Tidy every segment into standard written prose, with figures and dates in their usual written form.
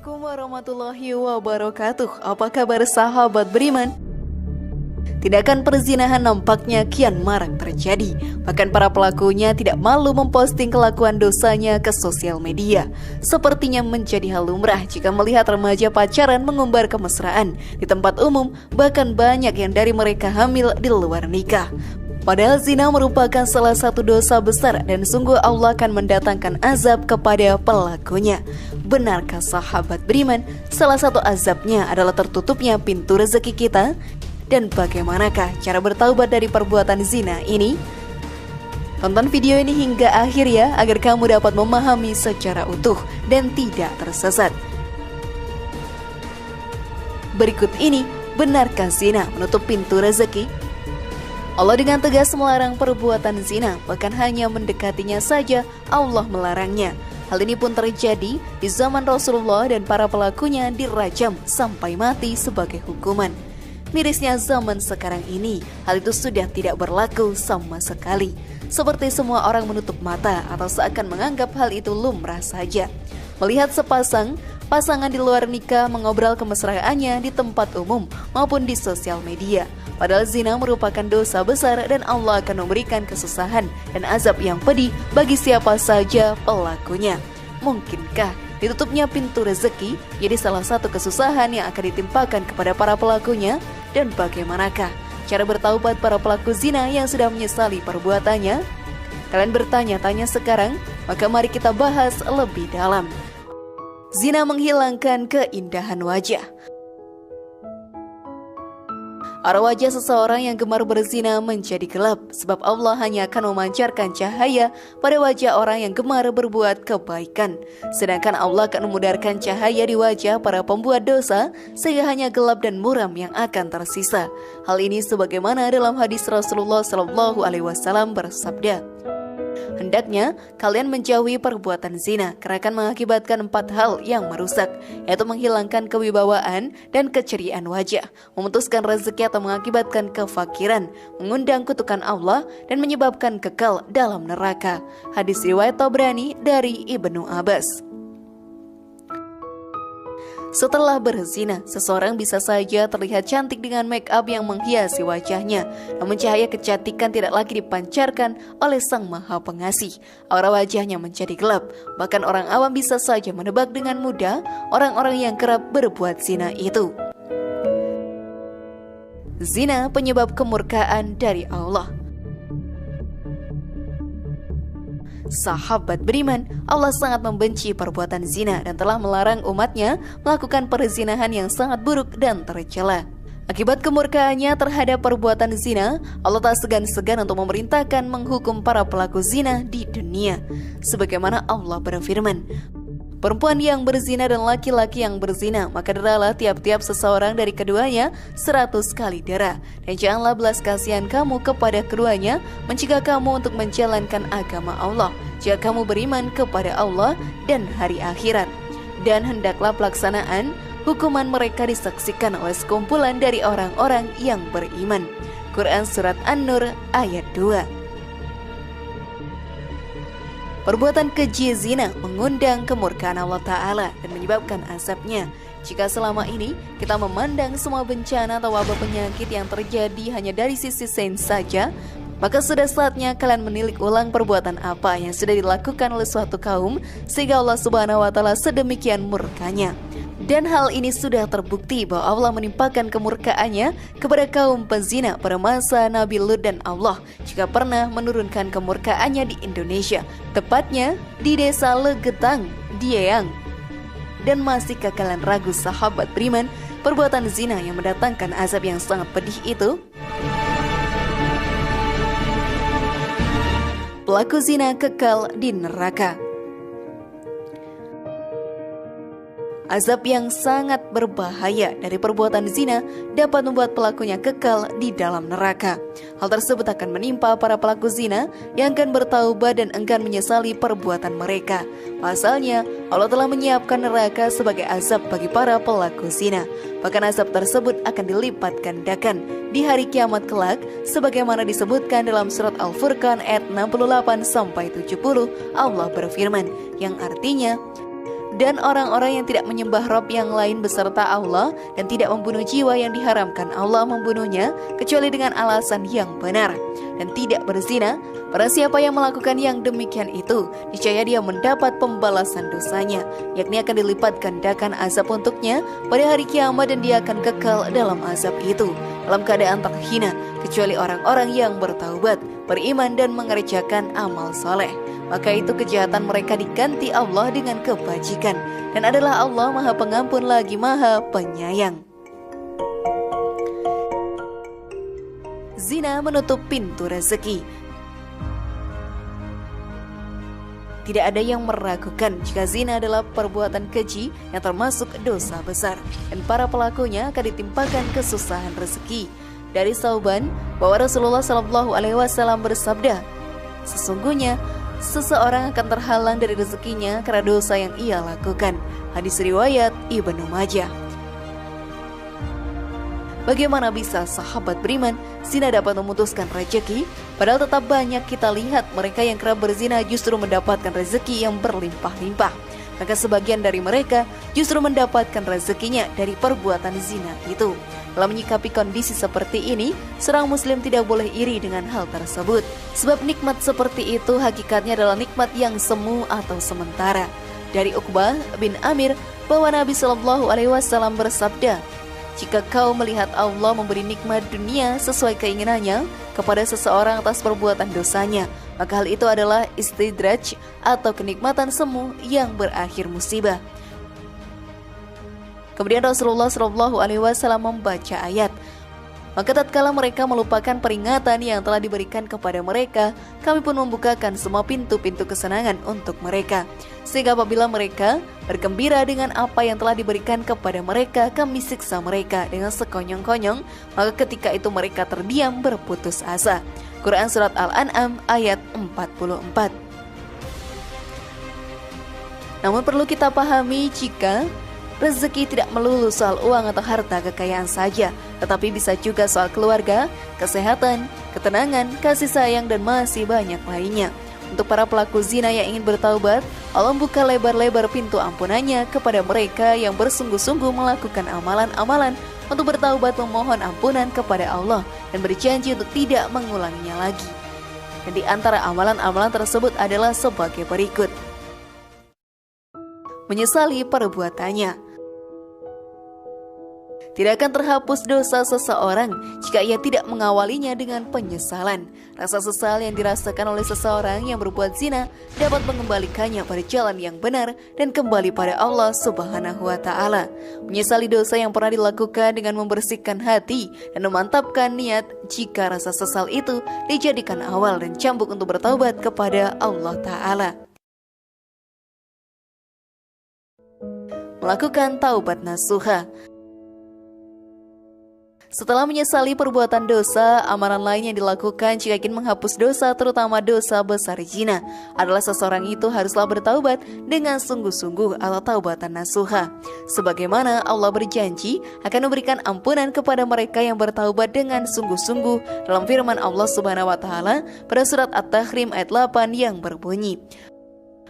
Assalamualaikum warahmatullahi wabarakatuh. Apa kabar sahabat beriman? Tindakan perzinahan nampaknya kian marak terjadi. Bahkan para pelakunya tidak malu memposting kelakuan dosanya ke sosial media. Sepertinya menjadi hal lumrah jika melihat remaja pacaran mengumbar kemesraan di tempat umum. Bahkan banyak yang dari mereka hamil di luar nikah. Padahal zina merupakan salah satu dosa besar dan sungguh Allah akan mendatangkan azab kepada pelakunya. Benarkah sahabat beriman? Salah satu azabnya adalah tertutupnya pintu rezeki kita. Dan bagaimanakah cara bertaubat dari perbuatan zina ini? Tonton video ini hingga akhir ya, agar kamu dapat memahami secara utuh dan tidak tersesat. Berikut ini, benarkah zina menutup pintu rezeki? Allah dengan tegas melarang perbuatan zina, bahkan hanya mendekatinya saja Allah melarangnya. Hal ini pun terjadi di zaman Rasulullah dan para pelakunya dirajam sampai mati sebagai hukuman. Mirisnya zaman sekarang ini, hal itu sudah tidak berlaku sama sekali. Seperti semua orang menutup mata atau seakan menganggap hal itu lumrah saja. Melihat pasangan di luar nikah mengobrol kemesraannya di tempat umum maupun di sosial media. Padahal zina merupakan dosa besar dan Allah akan memberikan kesusahan dan azab yang pedih bagi siapa saja pelakunya. Mungkinkah ditutupnya pintu rezeki jadi salah satu kesusahan yang akan ditimpakan kepada para pelakunya? Dan bagaimanakah cara bertaubat para pelaku zina yang sudah menyesali perbuatannya? Kalian bertanya-tanya sekarang? Maka mari kita bahas lebih dalam. Zina menghilangkan keindahan wajah. Arah wajah seseorang yang gemar berzina menjadi gelap, sebab Allah hanya akan memancarkan cahaya pada wajah orang yang gemar berbuat kebaikan. Sedangkan Allah akan memudarkan cahaya di wajah para pembuat dosa, sehingga hanya gelap dan muram yang akan tersisa. Hal ini sebagaimana dalam hadis Rasulullah SAW bersabda, hendaknya kalian menjauhi perbuatan zina karena akan mengakibatkan 4 hal yang merusak, yaitu menghilangkan kewibawaan dan keceriaan wajah, memutuskan rezeki atau mengakibatkan kefakiran, mengundang kutukan Allah, dan menyebabkan kekal dalam neraka. Hadis riwayat Tabrani dari Ibnu Abbas. Setelah berzina, seseorang bisa saja terlihat cantik dengan make up yang menghiasi wajahnya. Namun cahaya kecantikan tidak lagi dipancarkan oleh Sang Maha Pengasih. Aura wajahnya menjadi gelap. Bahkan orang awam bisa saja menebak dengan mudah orang-orang yang kerap berbuat zina itu. Zina penyebab kemurkaan dari Allah. Sahabat beriman, Allah sangat membenci perbuatan zina dan telah melarang umatnya melakukan perzinahan yang sangat buruk dan tercela. Akibat kemurkaannya terhadap perbuatan zina, Allah tak segan-segan untuk memerintahkan menghukum para pelaku zina di dunia. Sebagaimana Allah berfirman, perempuan yang berzina dan laki-laki yang berzina, maka deralah tiap-tiap seseorang dari keduanya 100 kali dera. Dan janganlah belas kasihan kamu kepada keduanya, mencegah kamu untuk menjalankan agama Allah, jika kamu beriman kepada Allah dan hari akhirat. Dan hendaklah pelaksanaan hukuman mereka disaksikan oleh sekumpulan dari orang-orang yang beriman. Quran Surat An-Nur ayat 2. Perbuatan keji zina mengundang kemurkaan Allah Ta'ala dan menyebabkan azabnya. Jika selama ini kita memandang semua bencana atau wabah penyakit yang terjadi hanya dari sisi sains saja, maka sudah saatnya kalian menilik ulang perbuatan apa yang sudah dilakukan oleh suatu kaum sehingga Allah Subhanahu wa Ta'ala sedemikian murkanya. Dan hal ini sudah terbukti bahwa Allah menimpakan kemurkaannya kepada kaum pezina pada masa Nabi Lut dan Allah jika pernah menurunkan kemurkaannya di Indonesia, tepatnya di desa Legetang, Dieyang. Dan masihkah kalian ragu sahabat beriman, perbuatan zina yang mendatangkan azab yang sangat pedih itu? Pelaku zina kekal di neraka. Azab yang sangat berbahaya dari perbuatan zina dapat membuat pelakunya kekal di dalam neraka. Hal tersebut akan menimpa para pelaku zina yang akan bertaubat dan enggan menyesali perbuatan mereka. Pasalnya, Allah telah menyiapkan neraka sebagai azab bagi para pelaku zina. Bahkan azab tersebut akan dilipat gandakan di hari kiamat kelak, sebagaimana disebutkan dalam surat Al-Furqan ayat 68-70. Allah berfirman, yang artinya, dan orang-orang yang tidak menyembah Rabb yang lain beserta Allah dan tidak membunuh jiwa yang diharamkan Allah membunuhnya kecuali dengan alasan yang benar, dan tidak berzina. Barang siapa yang melakukan yang demikian itu, niscaya dia mendapat pembalasan dosanya, yakni akan dilipat gandakan azab untuknya pada hari kiamat, dan dia akan kekal dalam azab itu dalam keadaan terhina, kecuali orang-orang yang bertaubat, beriman dan mengerjakan amal soleh. Maka itu kejahatan mereka diganti Allah dengan kebajikan, dan adalah Allah Maha Pengampun lagi Maha Penyayang. Zina menutup pintu rezeki. Tidak ada yang meragukan jika zina adalah perbuatan keji yang termasuk dosa besar, dan para pelakunya akan ditimpakan kesusahan rezeki. Dari Sauban bahwa Rasulullah SAW bersabda, sesungguhnya seseorang akan terhalang dari rezekinya karena dosa yang ia lakukan. Hadis riwayat Ibnu Majah. Bagaimana bisa sahabat beriman zina dapat memutuskan rezeki? Padahal tetap banyak kita lihat mereka yang kerap berzina justru mendapatkan rezeki yang berlimpah-limpah. Maka sebagian dari mereka justru mendapatkan rezekinya dari perbuatan zina itu. Dalam menyikapi kondisi seperti ini, seorang muslim tidak boleh iri dengan hal tersebut. Sebab nikmat seperti itu hakikatnya adalah nikmat yang semu atau sementara. Dari Uqbah bin Amir bahwa Nabi SAW bersabda, jika kau melihat Allah memberi nikmat dunia sesuai keinginannya kepada seseorang atas perbuatan dosanya, maka hal itu adalah istidraj atau kenikmatan semu yang berakhir musibah. Kemudian Rasulullah SAW membaca ayat, maka tatkala mereka melupakan peringatan yang telah diberikan kepada mereka, kami pun membukakan semua pintu-pintu kesenangan untuk mereka. Sehingga apabila mereka bergembira dengan apa yang telah diberikan kepada mereka, kami siksa mereka dengan sekonyong-konyong, maka ketika itu mereka terdiam berputus asa. Quran Surat Al-An'am ayat 44. Namun perlu kita pahami jika rezeki tidak melulu soal uang atau harta kekayaan saja, tetapi bisa juga soal keluarga, kesehatan, ketenangan, kasih sayang, dan masih banyak lainnya. Untuk para pelaku zina yang ingin bertaubat, Allah membuka lebar-lebar pintu ampunannya kepada mereka yang bersungguh-sungguh melakukan amalan-amalan untuk bertaubat memohon ampunan kepada Allah dan berjanji untuk tidak mengulanginya lagi. Dan di antara amalan-amalan tersebut adalah sebagai berikut. Menyesali perbuatannya. Tidak akan terhapus dosa seseorang jika ia tidak mengawalinya dengan penyesalan. Rasa sesal yang dirasakan oleh seseorang yang berbuat zina dapat mengembalikannya pada jalan yang benar dan kembali pada Allah Subhanahu wa Ta'ala. Menyesali dosa yang pernah dilakukan dengan membersihkan hati dan memantapkan niat jika rasa sesal itu dijadikan awal dan cambuk untuk bertaubat kepada Allah Ta'ala. Melakukan taubat nasuha. Setelah menyesali perbuatan dosa, amalan lain yang dilakukan jika ingin menghapus dosa, terutama dosa besar zina, adalah seseorang itu haruslah bertaubat dengan sungguh-sungguh atau taubatan nasuha. Sebagaimana Allah berjanji akan memberikan ampunan kepada mereka yang bertaubat dengan sungguh-sungguh dalam firman Allah Subhanahu wa Ta'ala pada surat At-Tahrim ayat 8 yang berbunyi,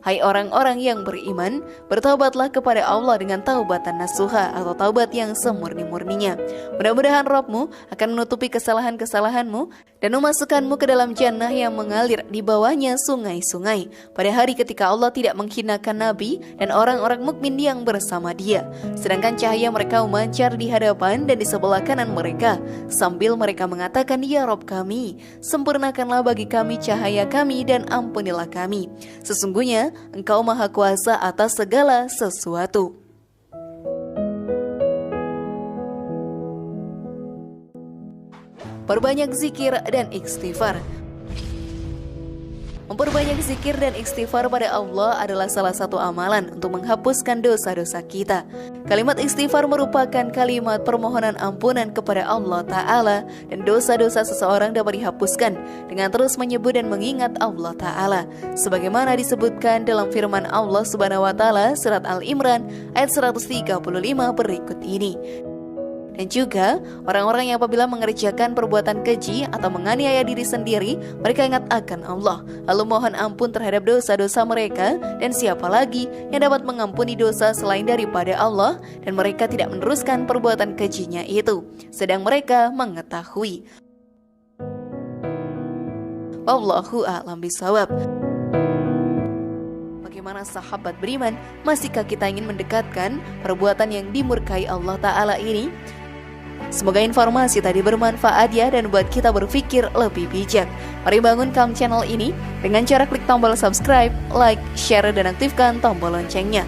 hai orang-orang yang beriman, bertaubatlah kepada Allah dengan taubatan nasuha atau taubat yang semurni-murninya. Mudah-mudahan Rabbmu akan menutupi kesalahan-kesalahanmu dan memasukkanmu ke dalam jannah yang mengalir di bawahnya sungai-sungai pada hari ketika Allah tidak menghinakan Nabi dan orang-orang mukmin yang bersama dia. Sedangkan cahaya mereka memancar di hadapan dan di sebelah kanan mereka sambil mereka mengatakan, ya Rabb kami, sempurnakanlah bagi kami cahaya kami dan ampunilah kami. Sesungguhnya Engkau Maha Kuasa atas segala sesuatu. Perbanyak zikir dan istighfar. Memperbanyak zikir dan istighfar pada Allah adalah salah satu amalan untuk menghapuskan dosa-dosa kita. Kalimat istighfar merupakan kalimat permohonan ampunan kepada Allah Ta'ala, dan dosa-dosa seseorang dapat dihapuskan dengan terus menyebut dan mengingat Allah Ta'ala. Sebagaimana disebutkan dalam firman Allah Subhanahu wa Ta'ala surat Al-Imran ayat 135 berikut ini. Dan juga orang-orang yang apabila mengerjakan perbuatan keji atau menganiaya diri sendiri, mereka ingat akan Allah, lalu mohon ampun terhadap dosa-dosa mereka, dan siapa lagi yang dapat mengampuni dosa selain daripada Allah, dan mereka tidak meneruskan perbuatan kejinya itu, sedang mereka mengetahui. Wallahu a'lam bishawab. Bagaimana sahabat beriman, masihkah kita ingin mendekatkan perbuatan yang dimurkai Allah Ta'ala ini? Semoga informasi tadi bermanfaat ya, dan buat kita berpikir lebih bijak. Mari bangunkan channel ini dengan cara klik tombol subscribe, like, share, dan aktifkan tombol loncengnya.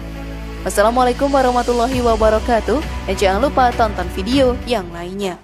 Wassalamualaikum warahmatullahi wabarakatuh, dan jangan lupa tonton video yang lainnya.